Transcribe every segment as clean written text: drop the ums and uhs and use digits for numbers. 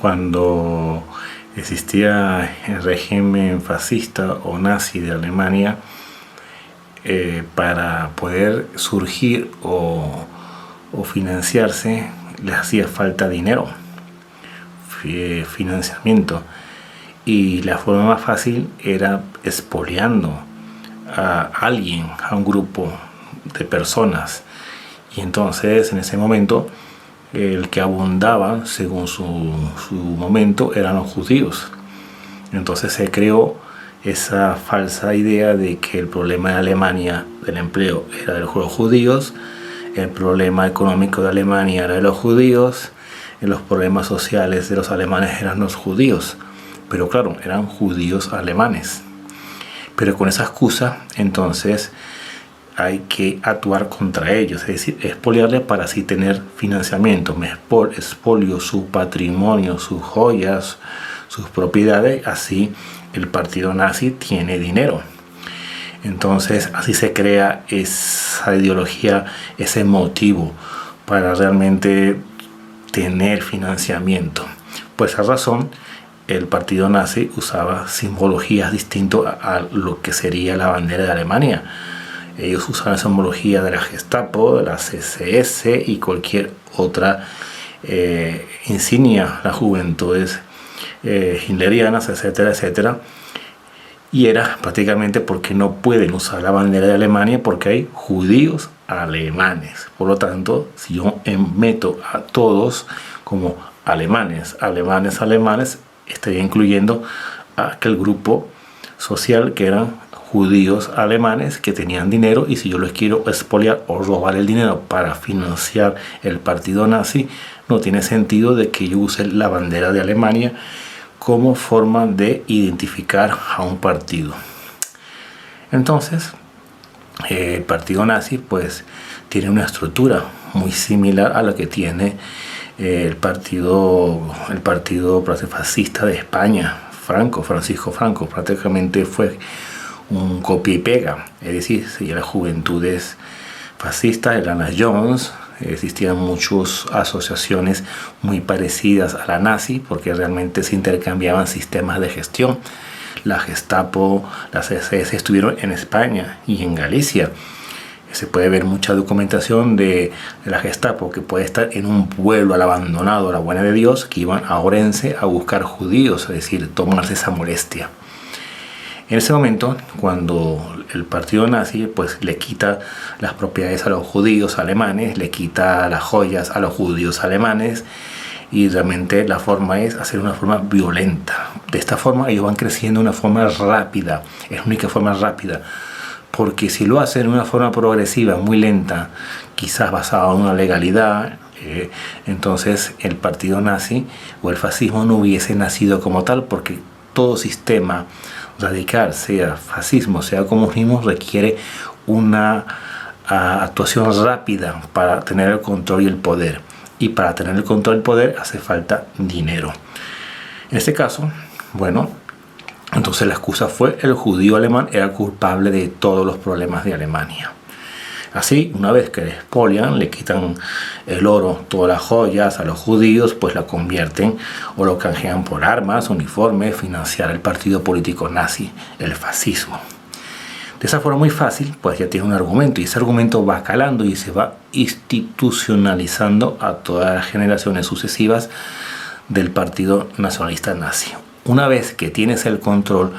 cuando existía el régimen fascista o nazi de Alemania, para poder surgir o financiarse les hacía falta dinero, financiamiento, y la forma más fácil era expoliando a alguien, a un grupo de personas. Y entonces en ese momento el que abundaba según su momento eran los judíos. Entonces se creó esa falsa idea de que el problema de Alemania del empleo era de los judíos, el problema económico de Alemania era de los judíos, y los problemas sociales de los alemanes eran los judíos. Pero claro, eran judíos alemanes. Pero con esa excusa, entonces, hay que actuar contra ellos, es decir, expoliarles para así tener financiamiento. Me expolio su patrimonio, sus joyas, sus propiedades, así el partido nazi tiene dinero. Entonces así se crea esa ideología, ese motivo para realmente tener financiamiento. Por esa razón el partido nazi usaba simbologías distintas a lo que sería la bandera de Alemania. Ellos usaban la simbología de la Gestapo, de la SS y cualquier otra insignia, las juventudes hitlerianas, etcétera, etcétera. Y era prácticamente porque no pueden usar la bandera de Alemania porque hay judíos alemanes. Por lo tanto, si yo meto a todos como alemanes, estaría incluyendo a aquel grupo social que eran judíos alemanes que tenían dinero, y si yo les quiero expoliar o robar el dinero para financiar el partido nazi, no tiene sentido de que yo use la bandera de Alemania como forma de identificar a un partido. Entonces el partido nazi pues tiene una estructura muy similar a la que tiene el partido fascista de España, Francisco Franco. Prácticamente fue un copia y pega, es decir, las juventudes fascistas eran las Jones. Existían muchas asociaciones muy parecidas a la nazi porque realmente se intercambiaban sistemas de gestión. La Gestapo, las SS estuvieron en España y en Galicia. Se puede ver mucha documentación de la Gestapo que puede estar en un pueblo al abandonado, a la buena de Dios, que iban a Orense a buscar judíos, es decir, tomarse esa molestia. En ese momento, cuando el partido nazi pues le quita las propiedades a los judíos alemanes, le quita las joyas a los judíos alemanes, y realmente la forma es hacer una forma violenta. De esta forma ellos van creciendo de una forma rápida, es la única forma rápida, porque si lo hacen de una forma progresiva, muy lenta, quizás basada en una legalidad, entonces el partido nazi o el fascismo no hubiese nacido como tal, porque todo sistema radical, sea fascismo, sea comunismo, requiere una actuación rápida para tener el control y el poder. Y para tener el control y el poder hace falta dinero. En este caso, bueno, entonces la excusa fue el judío alemán era culpable de todos los problemas de Alemania. Así, una vez que le expolian, le quitan el oro, todas las joyas a los judíos, pues la convierten o lo canjean por armas, uniformes, financiar el partido político nazi, el fascismo. De esa forma muy fácil, pues ya tiene un argumento, y ese argumento va calando y se va institucionalizando a todas las generaciones sucesivas del partido nacionalista nazi. Una vez que tienes el control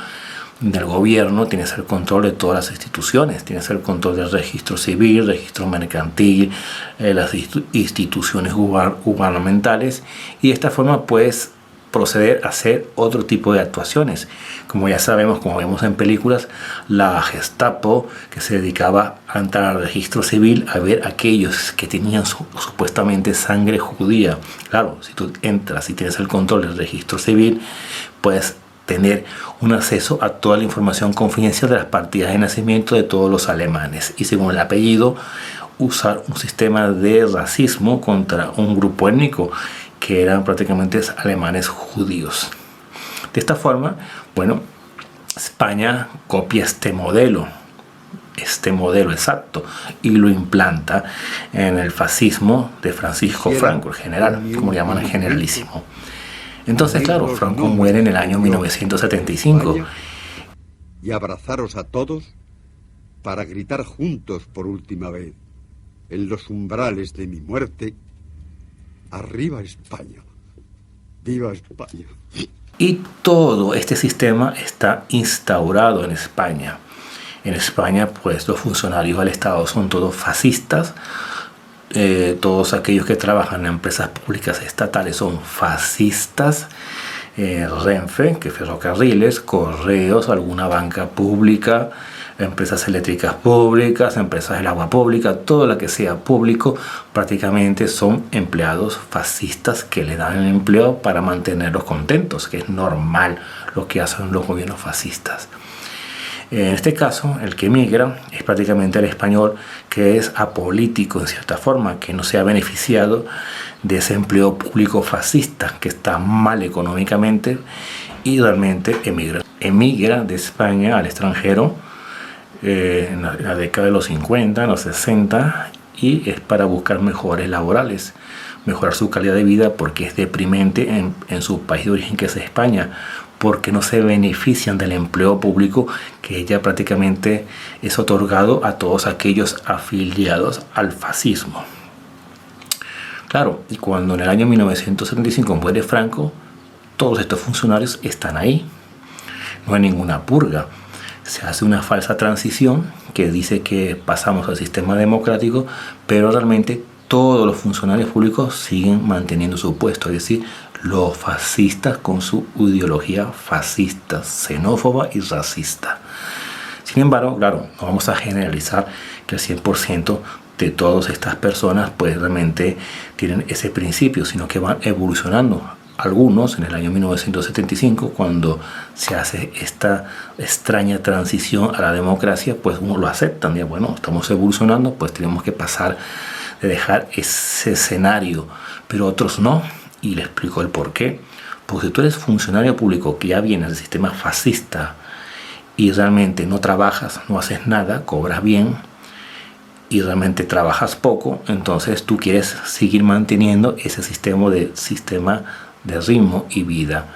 del gobierno, tienes el control de todas las instituciones, tienes el control del registro civil, registro mercantil, las instituciones gubernamentales, y de esta forma puedes proceder a hacer otro tipo de actuaciones. Como ya sabemos, como vemos en películas, la Gestapo, que se dedicaba a entrar al registro civil a ver aquellos que tenían supuestamente sangre judía. Claro, si tú entras y tienes el control del registro civil, puedes tener un acceso a toda la información confidencial de las partidas de nacimiento de todos los alemanes, y según el apellido usar un sistema de racismo contra un grupo étnico que eran prácticamente alemanes judíos. De esta forma, bueno, España copia este modelo exacto, y lo implanta en el fascismo de Francisco Franco, el general, como llaman el generalísimo. Entonces, claro, Franco muere en el año 1975. Y abrazaros a todos para gritar juntos por última vez, en los umbrales de mi muerte: ¡arriba España! ¡Viva España! Y todo este sistema está instaurado en España. En España, pues, los funcionarios del Estado son todos fascistas. Todos aquellos que trabajan en empresas públicas estatales son fascistas. Renfe, que ferrocarriles, correos, alguna banca pública, empresas eléctricas públicas, empresas del agua pública, todo lo que sea público, prácticamente son empleados fascistas que le dan el empleo para mantenerlos contentos, que es normal lo que hacen los gobiernos fascistas. En este caso, el que emigra es prácticamente el español que es apolítico en cierta forma, que no se ha beneficiado de ese empleo público fascista, que está mal económicamente, y realmente emigra de España al extranjero en la década de los 50, en los 60, y es para buscar mejores laborales, mejorar su calidad de vida, porque es deprimente en su país de origen, que es España, porque no se benefician del empleo público que ya prácticamente es otorgado a todos aquellos afiliados al fascismo. Claro, y cuando en el año 1975 muere Franco, todos estos funcionarios están ahí. No hay ninguna purga. Se hace una falsa transición que dice que pasamos al sistema democrático, pero realmente todos los funcionarios públicos siguen manteniendo su puesto, es decir, los fascistas con su ideología fascista, xenófoba y racista. Sin embargo, claro, no vamos a generalizar que el 100% de todas estas personas pues realmente tienen ese principio, sino que van evolucionando. Algunos en el año 1975, cuando se hace esta extraña transición a la democracia, pues uno lo aceptan, y bueno, estamos evolucionando, pues tenemos que pasar de dejar ese escenario, pero otros no. Y le explico el por qué. Porque si tú eres funcionario público que ya viene del sistema fascista y realmente no trabajas, no haces nada, cobras bien y realmente trabajas poco, entonces tú quieres seguir manteniendo ese sistema de ritmo y vida.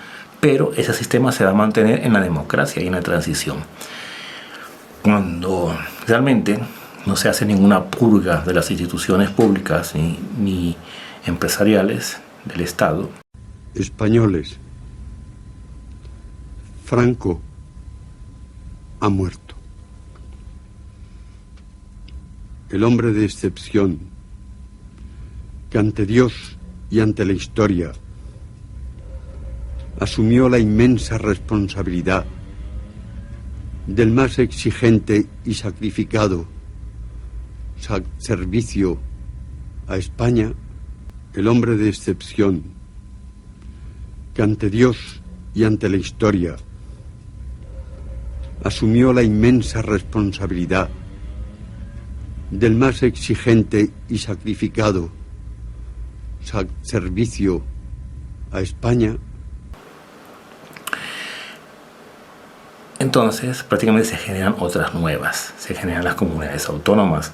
Pero ese sistema se va a mantener en la democracia y en la transición. Cuando realmente no se hace ninguna purga de las instituciones públicas ni empresariales del Estado. Españoles, Franco ha muerto. El hombre de excepción que ante Dios y ante la historia asumió la inmensa responsabilidad del más exigente y sacrificado servicio a España. El hombre de excepción que ante Dios y ante la historia asumió la inmensa responsabilidad del más exigente y sacrificado servicio a España. Entonces prácticamente se generan otras nuevas, se generan las comunidades autónomas.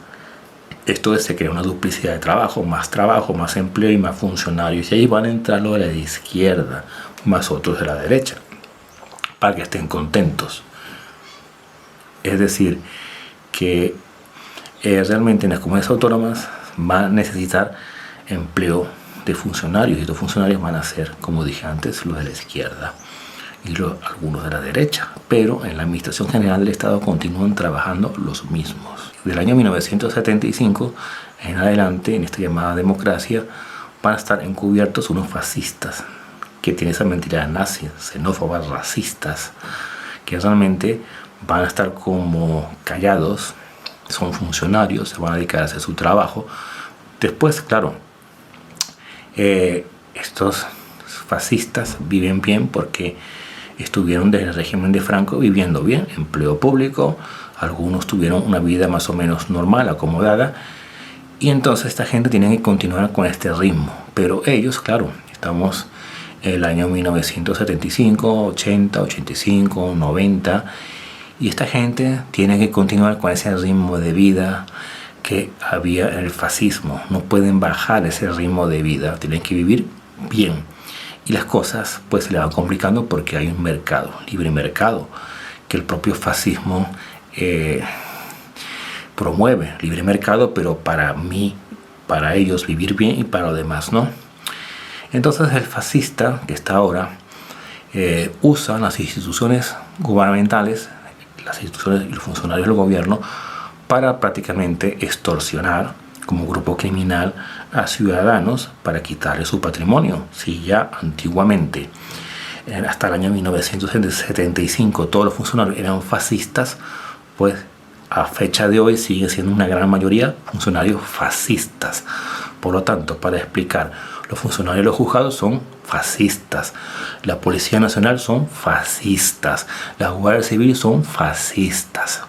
Esto es, se crea una duplicidad de trabajo, más empleo y más funcionarios. Y ahí van a entrar los de la izquierda, más otros de la derecha, para que estén contentos. Es decir, que realmente en las comunidades autónomas van a necesitar empleo de funcionarios. Y estos funcionarios van a ser, como dije antes, los de la izquierda y algunos de la derecha. Pero en la Administración General del Estado continúan trabajando los mismos. Del año 1975 en adelante, en esta llamada democracia, van a estar encubiertos unos fascistas que tienen esa mentira nazi, xenófobas, racistas, que realmente van a estar como callados, son funcionarios, se van a dedicar a hacer su trabajo. Después, claro, estos fascistas viven bien porque estuvieron desde el régimen de Franco viviendo bien, empleo público. Algunos tuvieron una vida más o menos normal, acomodada, y entonces esta gente tiene que continuar con este ritmo. Pero ellos, claro, estamos en el año 1975, 80, 85, 90, y esta gente tiene que continuar con ese ritmo de vida que había en el fascismo. No pueden bajar ese ritmo de vida, tienen que vivir bien. Y las cosas pues se le van complicando porque hay un mercado, libre mercado, que el propio fascismo promueve. Libre mercado, pero para mí, para ellos vivir bien y para los demás no. Entonces el fascista que está ahora usa las instituciones gubernamentales, las instituciones y los funcionarios del gobierno para prácticamente extorsionar como grupo criminal a ciudadanos para quitarle su patrimonio. Si ya antiguamente, hasta el año 1975, todos los funcionarios eran fascistas, pues a fecha de hoy sigue siendo una gran mayoría funcionarios fascistas. Por lo tanto, para explicar, los funcionarios de los juzgados son fascistas, la Policía Nacional son fascistas, la Guardia Civil son fascistas.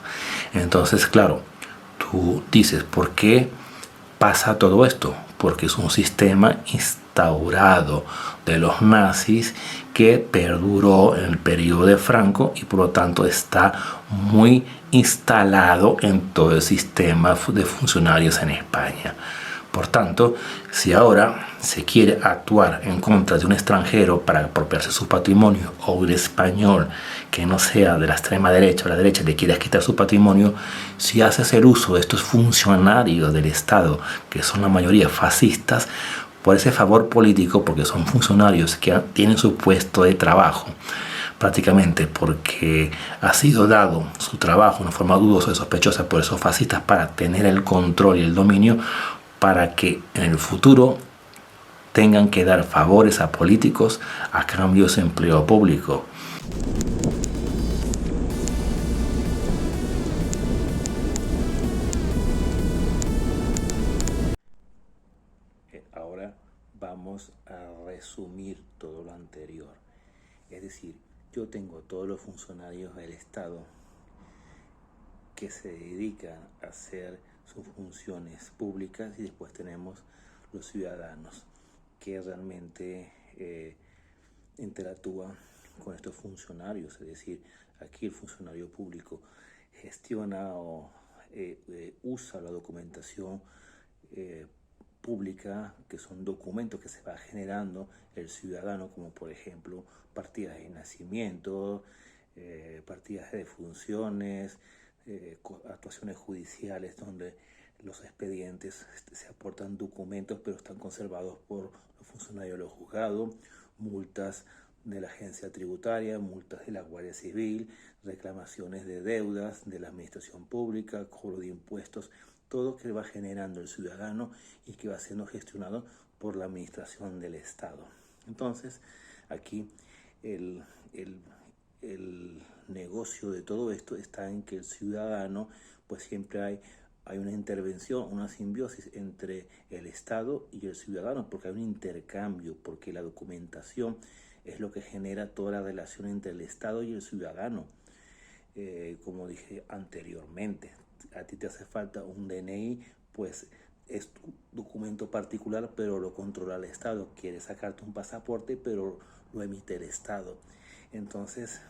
Entonces, claro, tú dices, ¿por qué pasa todo esto? Porque es un sistema instaurado de los nazis que perduró en el periodo de Franco y por lo tanto está muy instalado en todo el sistema de funcionarios en España. Por tanto, si ahora se quiere actuar en contra de un extranjero para apropiarse su patrimonio o un español que no sea de la extrema derecha o la derecha le quiera quitar su patrimonio, si haces el uso de estos funcionarios del Estado, que son la mayoría fascistas, por ese favor político, porque son funcionarios que tienen su puesto de trabajo, prácticamente porque ha sido dado su trabajo de una forma dudosa y sospechosa por esos fascistas para tener el control y el dominio, para que en el futuro tengan que dar favores a políticos a cambio de su empleo público. Ahora vamos a resumir todo lo anterior. Es decir, yo tengo todos los funcionarios del Estado que se dedican a hacer sus funciones públicas y después tenemos los ciudadanos que realmente interactúan con estos funcionarios. Es decir, aquí el funcionario público gestiona o usa la documentación pública, que son documentos que se va generando el ciudadano, como por ejemplo partidas de nacimiento, partidas de defunciones, actuaciones judiciales donde los expedientes se aportan documentos pero están conservados por los funcionarios de los juzgados, multas de la agencia tributaria, multas de la Guardia Civil, reclamaciones de deudas de la administración pública, cobro de impuestos, todo que va generando el ciudadano y que va siendo gestionado por la administración del Estado. Entonces, aquí el negocio de todo esto está en que el ciudadano, pues siempre hay una intervención, una simbiosis entre el Estado y el ciudadano, porque hay un intercambio, porque la documentación es lo que genera toda la relación entre el Estado y el ciudadano. Como dije anteriormente, a ti te hace falta un DNI, pues es tu documento particular, pero lo controla el Estado. Quieres sacarte un pasaporte, pero lo emite el Estado. Entonces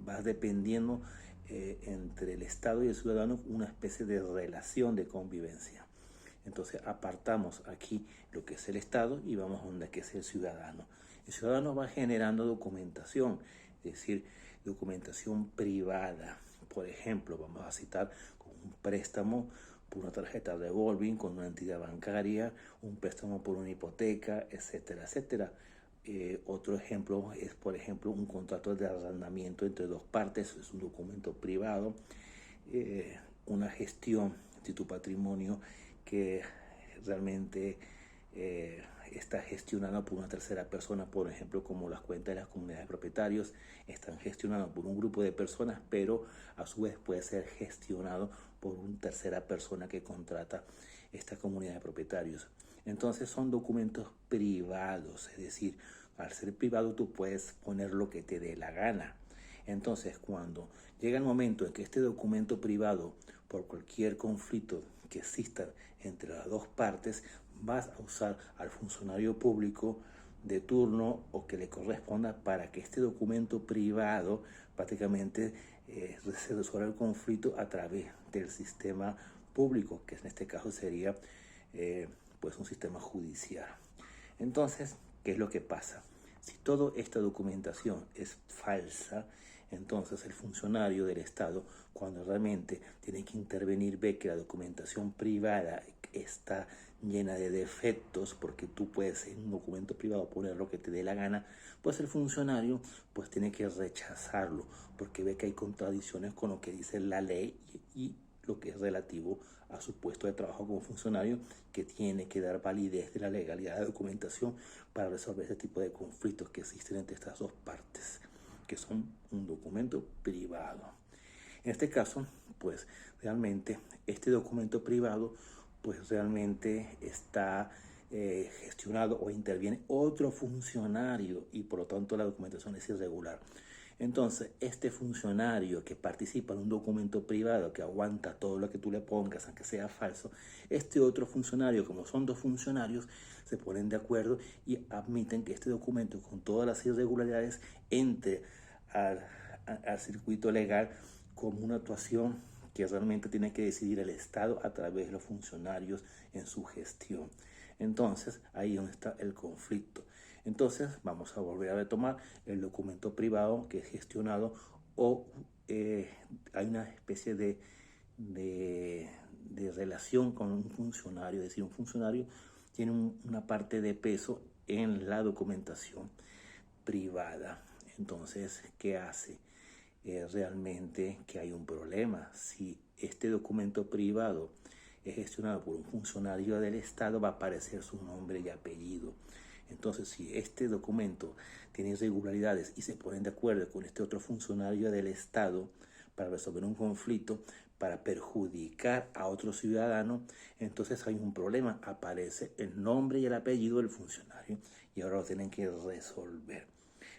vas dependiendo entre el Estado y el ciudadano una especie de relación de convivencia. Entonces apartamos aquí lo que es el Estado y vamos a donde que es el ciudadano. El ciudadano va generando documentación, es decir, documentación privada. Por ejemplo, vamos a citar un préstamo por una tarjeta revolving con una entidad bancaria, un préstamo por una hipoteca, etcétera, etcétera. Otro ejemplo es, por ejemplo, un contrato de arrendamiento entre dos partes, es un documento privado, una gestión de tu patrimonio que realmente está gestionada por una tercera persona, por ejemplo, como las cuentas de las comunidades de propietarios están gestionadas por un grupo de personas, pero a su vez puede ser gestionado por una tercera persona que contrata esta comunidad de propietarios. Entonces son documentos privados, es decir, al ser privado tú puedes poner lo que te dé la gana. Entonces cuando llega el momento en que este documento privado, por cualquier conflicto que exista entre las dos partes, vas a usar al funcionario público de turno o que le corresponda para que este documento privado prácticamente se resuelva el conflicto a través del sistema público, que en este caso sería pues un sistema judicial. Entonces, ¿qué es lo que pasa? Si toda esta documentación es falsa, entonces el funcionario del Estado, cuando realmente tiene que intervenir, ve que la documentación privada está llena de defectos, porque tú puedes en un documento privado poner lo que te dé la gana, pues el funcionario pues tiene que rechazarlo, porque ve que hay contradicciones con lo que dice la ley y lo que es relativo a su puesto de trabajo como funcionario, que tiene que dar validez de la legalidad de la documentación para resolver ese tipo de conflictos que existen entre estas dos partes, que son un documento privado. En este caso, pues realmente este documento privado pues realmente está gestionado o interviene otro funcionario y por lo tanto la documentación es irregular. Entonces, este funcionario que participa en un documento privado que aguanta todo lo que tú le pongas, aunque sea falso, este otro funcionario, como son dos funcionarios, se ponen de acuerdo y admiten que este documento, con todas las irregularidades, entre al circuito legal como una actuación que realmente tiene que decidir el Estado a través de los funcionarios en su gestión. Entonces, ahí es donde está el conflicto. Entonces, vamos a volver a retomar el documento privado que es gestionado o hay una especie de relación con un funcionario, es decir, un funcionario tiene una parte de peso en la documentación privada. Entonces, ¿qué hace? Realmente que hay un problema. Si este documento privado es gestionado por un funcionario del Estado, va a aparecer su nombre y apellido. Entonces, si este documento tiene irregularidades y se ponen de acuerdo con este otro funcionario del Estado para resolver un conflicto, para perjudicar a otro ciudadano, entonces hay un problema. Aparece el nombre y el apellido del funcionario y ahora lo tienen que resolver.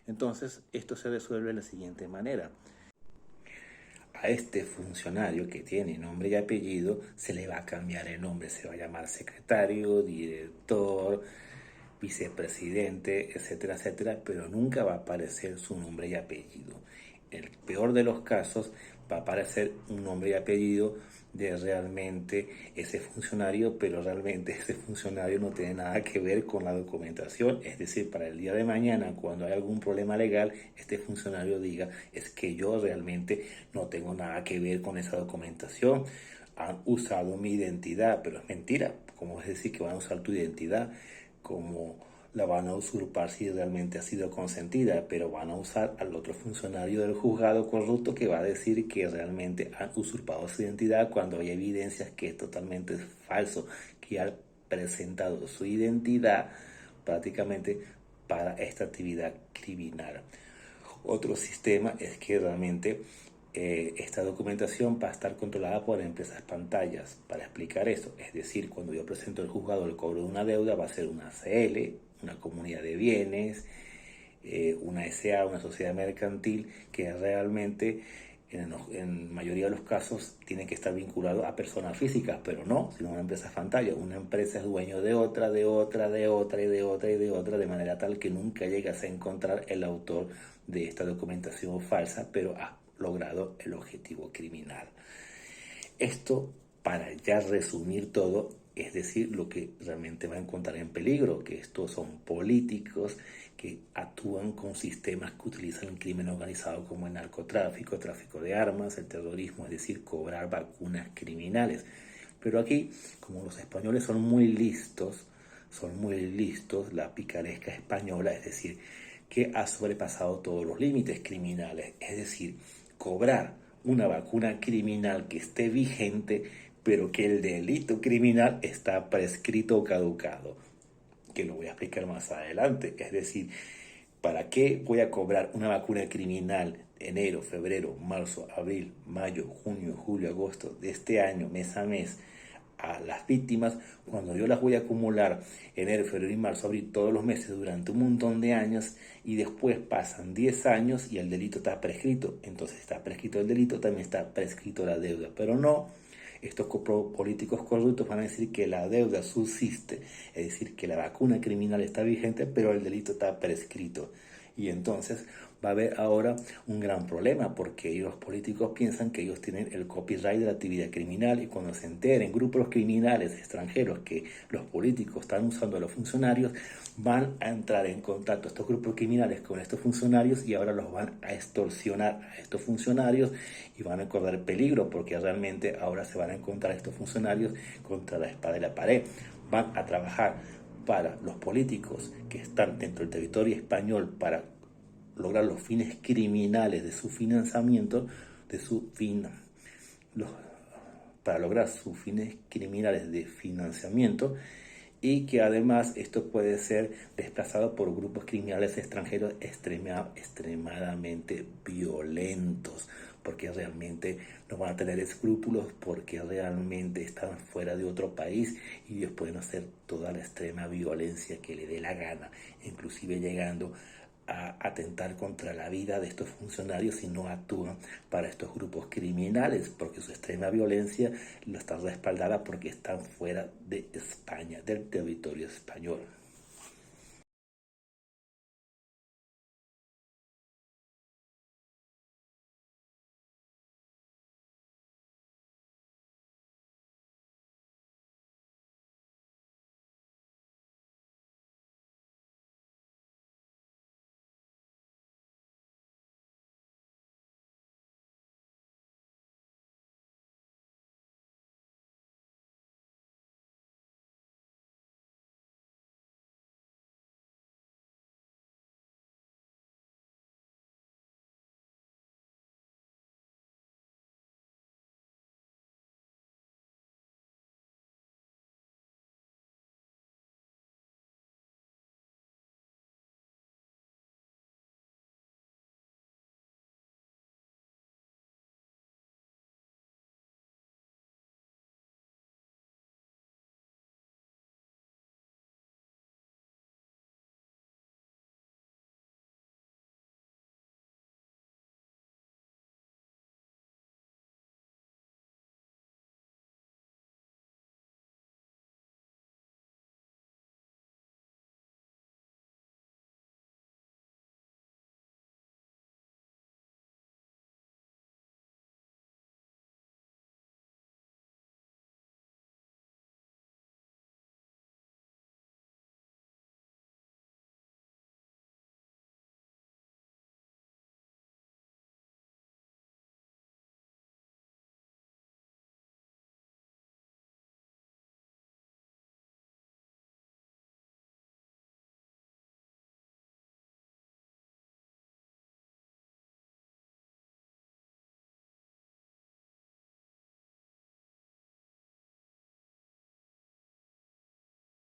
Entonces, esto se resuelve de la siguiente manera. A este funcionario que tiene nombre y apellido se le va a cambiar el nombre, se va a llamar secretario, director, vicepresidente, etcétera, etcétera, pero nunca va a aparecer su nombre y apellido. En el peor de los casos va a aparecer un nombre y apellido de realmente ese funcionario, pero realmente ese funcionario no tiene nada que ver con la documentación. Es decir, para el día de mañana, cuando hay algún problema legal, este funcionario diga, es que yo realmente no tengo nada que ver con esa documentación. Han usado mi identidad, pero es mentira. ¿Cómo es decir que van a usar tu identidad? Como la van a usurpar si realmente ha sido consentida, pero van a usar al otro funcionario del juzgado corrupto que va a decir que realmente han usurpado su identidad cuando hay evidencias que es totalmente falso, que han presentado su identidad prácticamente para esta actividad criminal. Otro sistema es que realmente esta documentación va a estar controlada por empresas pantallas. Para explicar eso, es decir, cuando yo presento al juzgado el cobro de una deuda, va a ser una ACL, una comunidad de bienes, una SA, una sociedad mercantil, que realmente en mayoría de los casos tiene que estar vinculado a personas físicas, pero no, sino una empresa pantalla. Una empresa es dueño de otra, de otra, de otra y de otra y de otra, de manera tal que nunca llegas a encontrar el autor de esta documentación falsa, pero ha logrado el objetivo criminal. Esto, para ya resumir todo, es decir, lo que realmente va a encontrar en peligro, que estos son políticos que actúan con sistemas que utilizan el crimen organizado como el narcotráfico, el tráfico de armas, el terrorismo, es decir, cobrar vacunas criminales. Pero aquí, como los españoles son muy listos, la picaresca española, es decir, que ha sobrepasado todos los límites criminales, es decir, cobrar una vacuna criminal que esté vigente, pero que el delito criminal está prescrito o caducado, que lo voy a explicar más adelante. Es decir, ¿para qué voy a cobrar una vacuna criminal enero, febrero, marzo, abril, mayo, junio, julio, agosto de este año, mes a mes, a las víctimas, cuando yo las voy a acumular enero, febrero y marzo, abril, todos los meses durante un montón de años, y después pasan 10 años y el delito está prescrito? Entonces está prescrito el delito, también está prescrito la deuda, pero no. Estos políticos corruptos van a decir que la deuda subsiste, es decir, que la vacuna criminal está vigente, pero el delito está prescrito. Y entonces va a haber ahora un gran problema porque los políticos piensan que ellos tienen el copyright de la actividad criminal y cuando se enteren grupos criminales extranjeros que los políticos están usando a los funcionarios, van a entrar en contacto estos grupos criminales con estos funcionarios y ahora los van a extorsionar a estos funcionarios y van a correr peligro porque realmente ahora se van a encontrar estos funcionarios contra la espada y la pared. Van a trabajar para los políticos que están dentro del territorio español para lograr los fines criminales de su financiamiento, para lograr sus fines criminales de financiamiento y que además esto puede ser desplazado por grupos criminales extranjeros extremadamente violentos, porque realmente no van a tener escrúpulos, porque realmente están fuera de otro país y ellos pueden hacer toda la extrema violencia que le dé la gana, inclusive llegando a atentar contra la vida de estos funcionarios si no actúan para estos grupos criminales, porque su extrema violencia lo está respaldada porque están fuera de España, del territorio español.